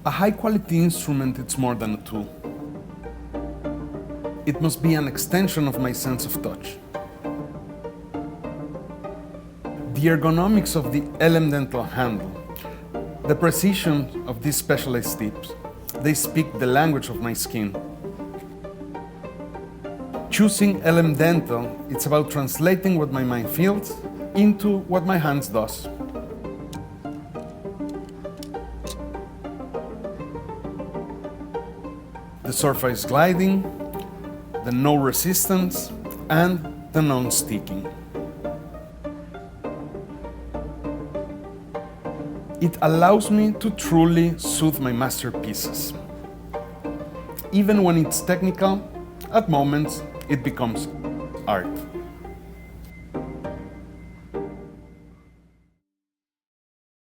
A high-quality instrument is more than a tool. It must be an extension of my sense of touch. The ergonomics of the LM Dental handle, the precision of these specialized tips, they speak the language of my skin. Choosing LM Dental, it's about translating what my mind feels into what my hands does. The surface gliding, the no resistance, and the non-sticking. It allows me to truly soothe my masterpieces. Even when it's technical, at moments it becomes art.